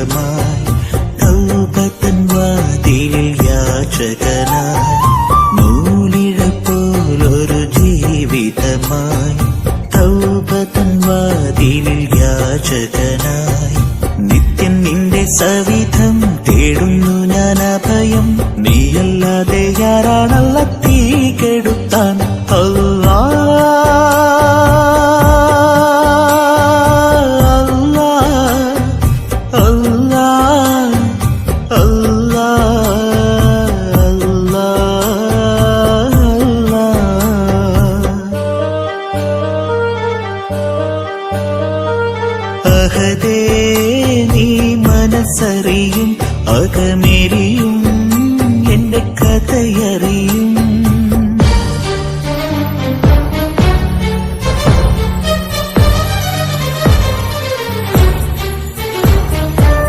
ജീവിതമായി തൗബത്തൻ വാതിലിൽ യാചകനായി നൂലിഴ പോലൊരു ജീവിതമായി തൗബത്തൻ വാതിലിൽ യാചകനായി നിത്യം നിന്റെ സവിധം തേടുന്നു ഞാൻ അഭയം നീയല്ലാതെ ആരാണല്ല തീ കെടുത്താൻ അല്ലാ അഹദേ നീ മനസ്സറിയും അകമേരിയും എന്റെ കഥയറിയും